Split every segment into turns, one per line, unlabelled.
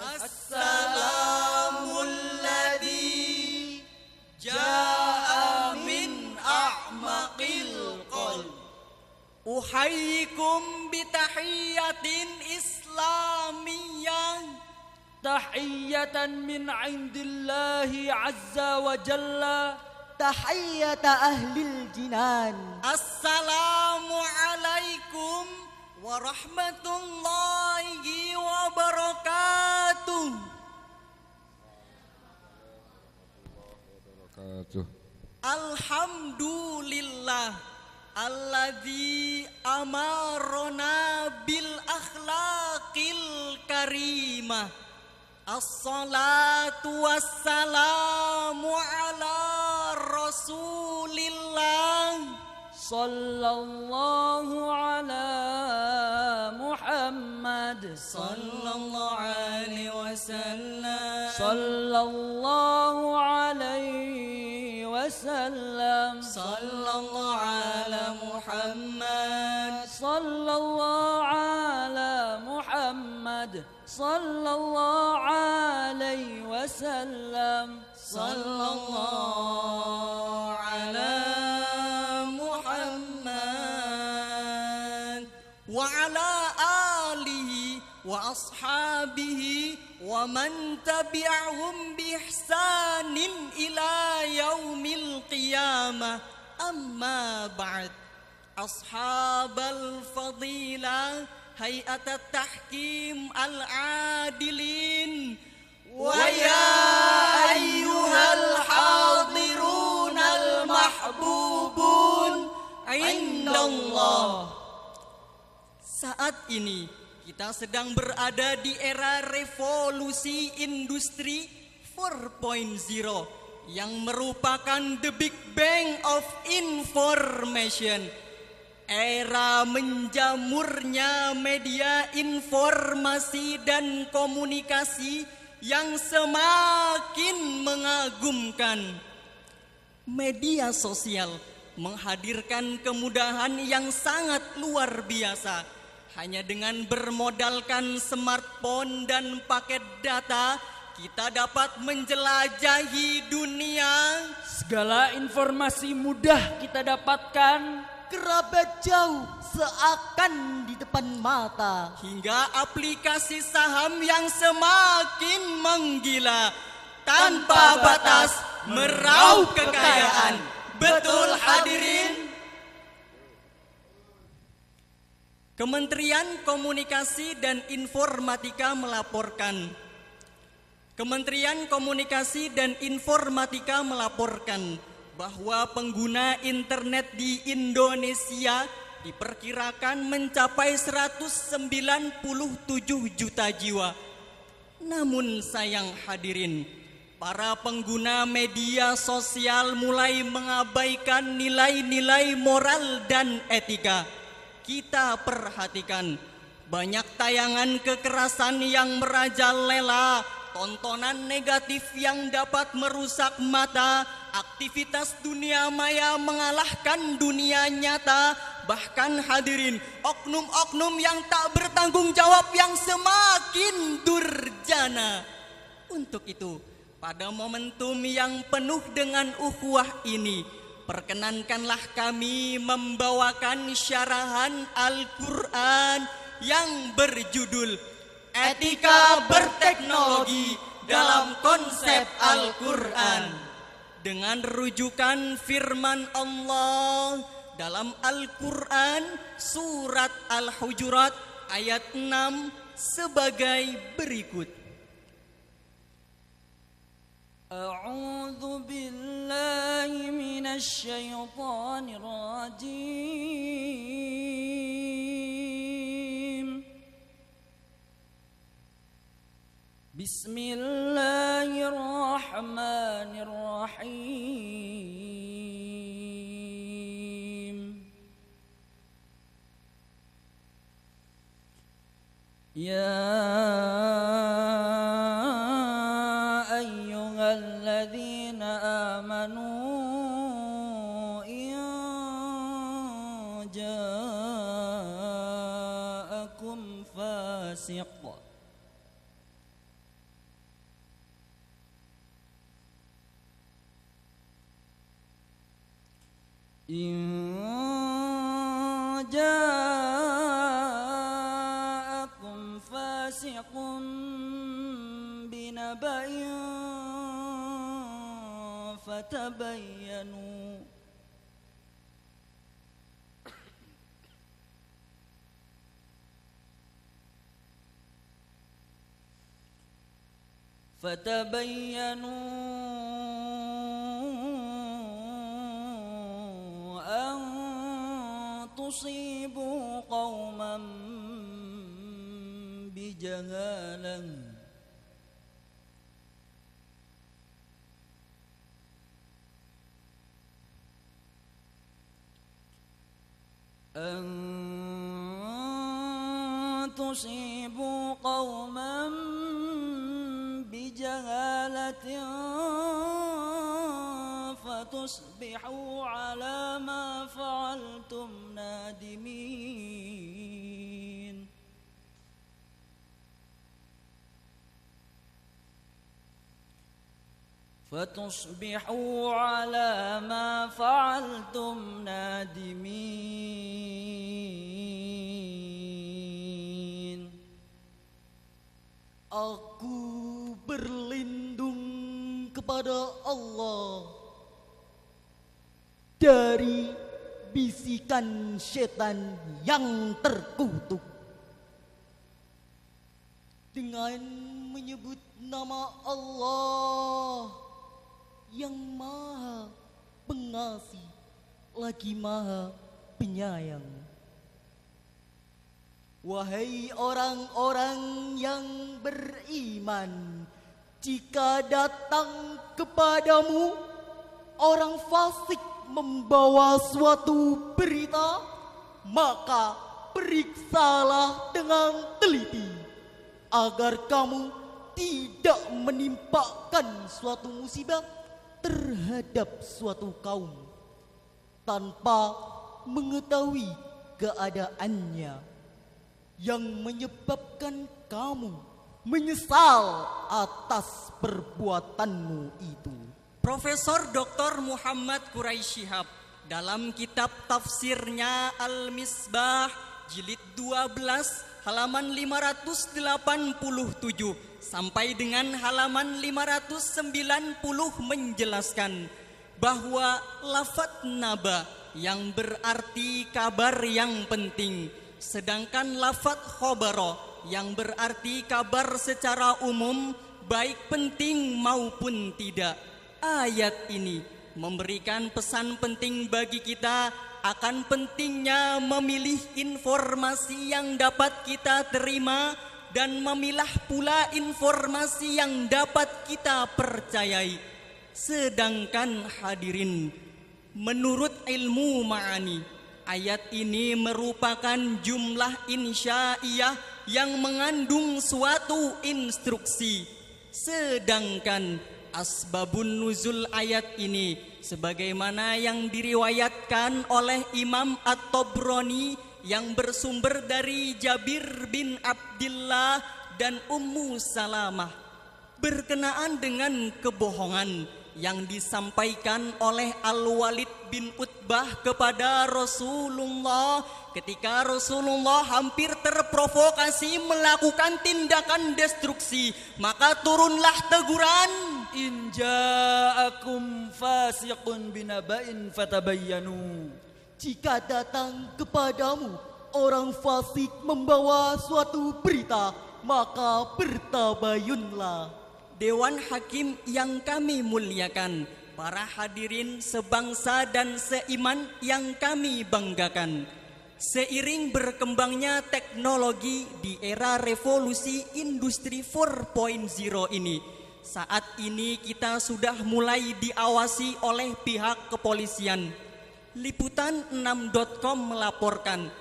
Assalamul ladzi jaa min a'maqil qalb. Uhayyikum bitahiyyatin islamiyyah.
Tahiyyatan min indillahi azza wa jalla.
Tahiyyata ahlil jinan.
Assalamu alaikum warahmatullahi wabarakatuh. Alhamdulillah alladzi amarona bil akhlaqil karimah. Assalatu wassalamu ala rasulillah.
Sallallahu ala Muhammad.
Sallallahu alaihi wasallam.
Sallallahu alaihi wasallam.
Sallallahu ala Muhammad.
Sallallahu ala Muhammad. Sallallahu alaihi wasallam.
Sallallahu ala Muhammad wa ala alihi wa ashabihi wa man tabi'ahum bi ihsanin ila yaumil qiyamah. Amma ba'd. Ashabal fadilah hay'at at-tahkim al-adilin wa ya ayyuhal hadirun al-mahbubun indallah. Saat ini kita sedang berada di era revolusi industri 4.0 yang merupakan the big bang of information. Era menjamurnya media informasi dan komunikasi yang semakin mengagumkan. Media sosial menghadirkan kemudahan yang sangat luar biasa. Hanya dengan bermodalkan smartphone dan paket data, kita dapat menjelajahi dunia.
Segala informasi mudah kita dapatkan.
Kerabat jauh seakan di depan mata.
Hingga aplikasi saham yang semakin menggila. Tanpa batas meraup kekayaan. Betul hadirin? Kementerian Komunikasi dan Informatika melaporkan. Kementerian Komunikasi dan Informatika melaporkan bahwa pengguna internet di Indonesia diperkirakan mencapai 197 juta jiwa. Namun sayang hadirin, para pengguna media sosial mulai mengabaikan nilai-nilai moral dan etika. Kita perhatikan banyak tayangan kekerasan yang merajalela, tontonan negatif yang dapat merusak mata, aktivitas dunia maya mengalahkan dunia nyata, bahkan hadirin oknum-oknum yang tak bertanggung jawab yang semakin durjana. Untuk itu, pada momentum yang penuh dengan ukhuwah ini, perkenankanlah kami membawakan syarahan Al-Quran yang berjudul Etika Berteknologi dalam Konsep Al-Quran, dengan rujukan firman Allah dalam Al-Quran surat Al-Hujurat ayat 6 sebagai berikut.
A'udzu billahi minasy syaithanir rajim. Bismillahirrahmanirrahim. Ya ayyuhalladzina amanu in ja'akum fasiq إن جاءكم فاسق بنبأ فتبينوا أن تصيبوا قوما بجهالة فتصبحوا على ما فعلتم نادمين فتصبحوا على ما فعلتم نادمين.
Aku berlindung kepada Allah dari bisikan setan yang terkutuk. Dengan menyebut nama Allah yang Maha Pengasih lagi Maha Penyayang. Wahai orang-orang yang beriman, jika datang kepadamu orang fasik membawa suatu berita, maka periksalah dengan teliti agar kamu tidak menimpakan suatu musibah terhadap suatu kaum tanpa mengetahui keadaannya, yang menyebabkan kamu menyesal atas perbuatanmu itu.
Profesor Dr. Muhammad Quraisy Shihab dalam kitab tafsirnya Al-Misbah jilid 12 halaman 587 sampai dengan halaman 590 menjelaskan bahwa lafaz naba yang berarti kabar yang penting, sedangkan lafaz khobaro yang berarti kabar secara umum baik penting maupun tidak. Ayat ini memberikan pesan penting bagi kita akan pentingnya memilih informasi yang dapat kita terima dan memilah pula informasi yang dapat kita percayai. Sedangkan hadirin, menurut ilmu ma'ani, ayat ini merupakan jumlah insyaiyah yang mengandung suatu instruksi. Sedangkan asbabun nuzul ayat ini sebagaimana yang diriwayatkan oleh Imam At-Tabrani yang bersumber dari Jabir bin Abdillah dan Ummu Salamah berkenaan dengan kebohongan yang disampaikan oleh Al-Walid bin Utbah kepada Rasulullah ketika Rasulullah hampir terprovokasi melakukan tindakan destruksi, maka turunlah teguran,
In ja'akum fasiqun binaba'in fatabayyanu.
Jika datang kepadamu orang fasik membawa suatu berita, maka bertabayunlah.
Dewan Hakim yang kami muliakan, para hadirin sebangsa dan seiman yang kami banggakan. Seiring berkembangnya teknologi di era revolusi industri 4.0 ini, saat ini kita sudah mulai diawasi oleh pihak kepolisian. Liputan6.com melaporkan,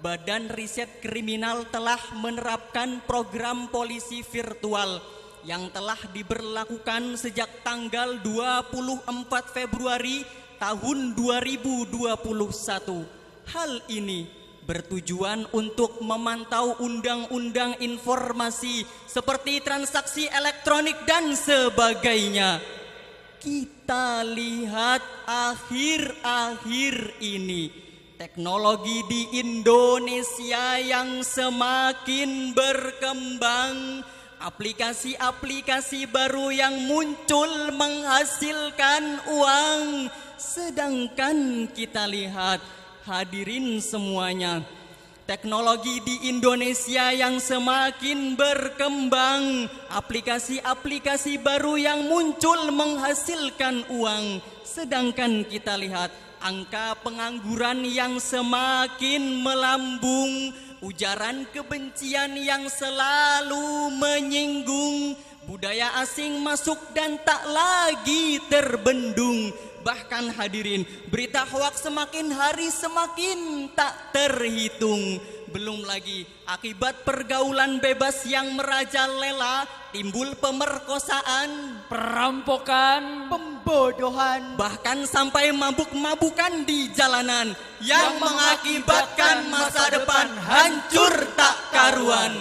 Badan Riset Kriminal telah menerapkan program polisi virtual yang telah diberlakukan sejak tanggal 24 Februari tahun 2021. Hal ini bertujuan untuk memantau undang-undang informasi seperti transaksi elektronik dan sebagainya. kita lihat akhir-akhir ini teknologi di Indonesia yang semakin berkembang, aplikasi-aplikasi baru yang muncul menghasilkan uang. Sedangkan kita lihat hadirin semuanya, teknologi di Indonesia yang semakin berkembang, aplikasi-aplikasi baru yang muncul menghasilkan uang. Sedangkan kita lihat angka pengangguran yang semakin melambung, ujaran kebencian yang selalu menyinggung, budaya asing masuk dan tak lagi terbendung. Bahkan hadirin, berita hoaks semakin hari semakin tak terhitung. Belum lagi akibat pergaulan bebas yang merajalela, timbul pemerkosaan,
perampokan,
pembodohan,
bahkan sampai mabuk-mabukan di jalanan yang mengakibatkan masa depan hancur tak karuan.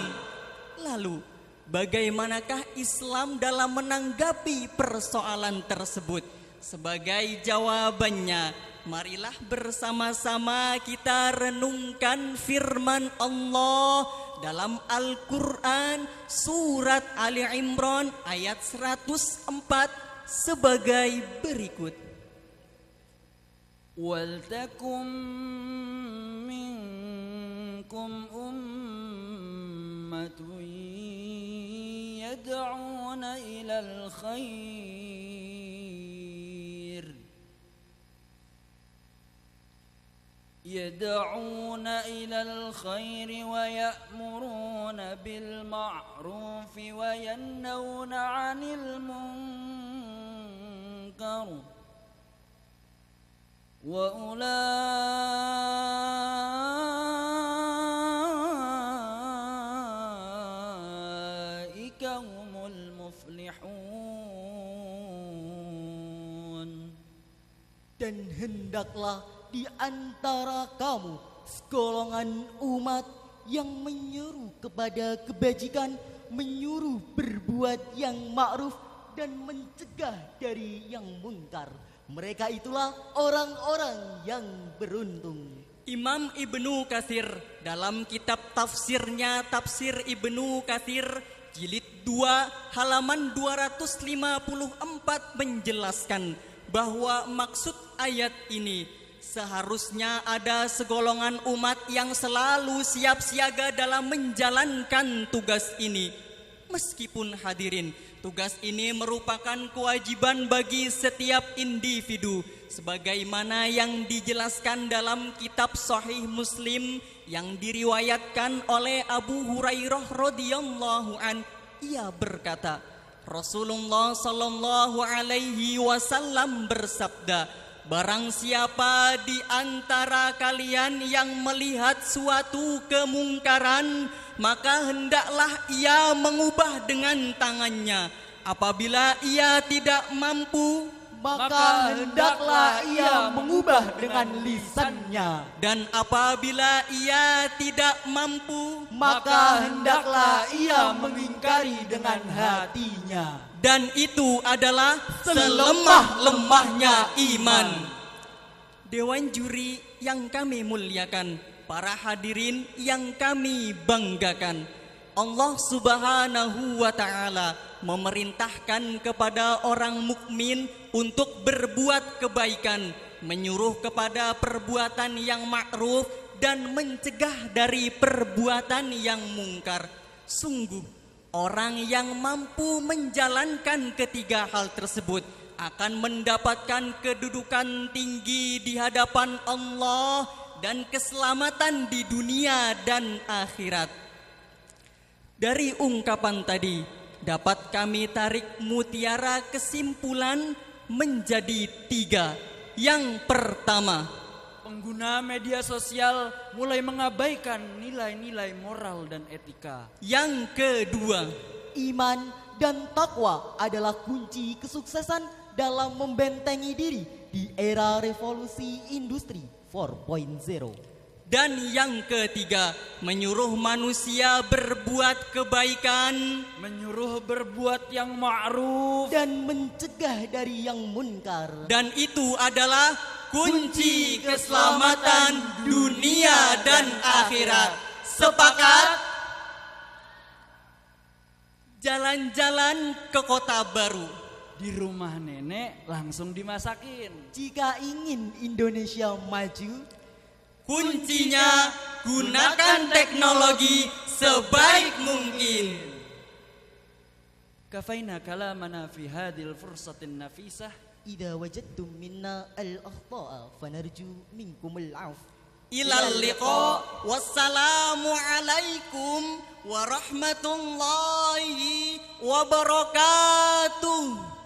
Lalu, bagaimanakah Islam dalam menanggapi persoalan tersebut? Sebagai jawabannya, marilah bersama-sama kita renungkan firman Allah dalam Al-Quran surat Ali Imran ayat 104 sebagai berikut.
Waltakum minkum ummatun yad'una ilal khair ويأمرون بالمعروف وينهون عن المنكر وأولئك هم المفلحون.
dan hendaklah di antara kamu segolongan umat yang menyeru kepada kebajikan, menyuruh berbuat yang ma'ruf dan mencegah dari yang mungkar. Mereka itulah orang-orang yang beruntung.
Imam Ibnu Katsir dalam kitab tafsirnya Tafsir Ibnu Katsir jilid 2 halaman 254 menjelaskan bahwa maksud ayat ini seharusnya ada segolongan umat yang selalu siap siaga dalam menjalankan tugas ini. Meskipun hadirin, tugas ini merupakan kewajiban bagi setiap individu, sebagaimana yang dijelaskan dalam kitab Sahih Muslim yang diriwayatkan oleh Abu Hurairah radhiyallahu an. Ia berkata, Rasulullah sallallahu alaihi wasallam bersabda, barang siapa di antara kalian yang melihat suatu kemungkaran, maka hendaklah ia mengubah dengan tangannya. Apabila ia tidak mampu,
maka hendaklah ia mengubah dengan lisannya.
Dan apabila ia tidak mampu,
maka hendaklah ia mengingkari dengan hatinya.
Dan itu adalah selemah-lemahnya iman. Dewan juri yang kami muliakan, para hadirin yang kami banggakan, Allah Subhanahu wa Ta'ala memerintahkan kepada orang mukmin untuk berbuat kebaikan, menyuruh kepada perbuatan yang ma'ruf dan mencegah dari perbuatan yang mungkar. Sungguh orang yang mampu menjalankan ketiga hal tersebut akan mendapatkan kedudukan tinggi di hadapan Allah dan keselamatan di dunia dan akhirat. Dari ungkapan tadi dapat kami tarik mutiara kesimpulan menjadi 3. Yang pertama,
pengguna media sosial mulai mengabaikan nilai-nilai moral dan etika.
Yang kedua,
iman dan takwa adalah kunci kesuksesan dalam membentengi diri di era revolusi industri 4.0.
Dan yang ketiga, menyuruh manusia berbuat kebaikan.
Menyuruh berbuat yang ma'ruf.
Dan mencegah dari yang munkar.
Dan itu adalah kunci keselamatan dunia dan akhirat. Sepakat? Jalan-jalan ke kota baru.
Di rumah nenek langsung dimasakin.
Jika ingin Indonesia maju,
kuncinya gunakan teknologi sebaik mungkin.
Kafaina kalamana fi hadhil fursatin nafisah.
idza wajadtum minna al-akhta'a fanarju minkumul 'afw.
Ilal liqa. Wassalamu alaikum warahmatullahi wabarakatuh.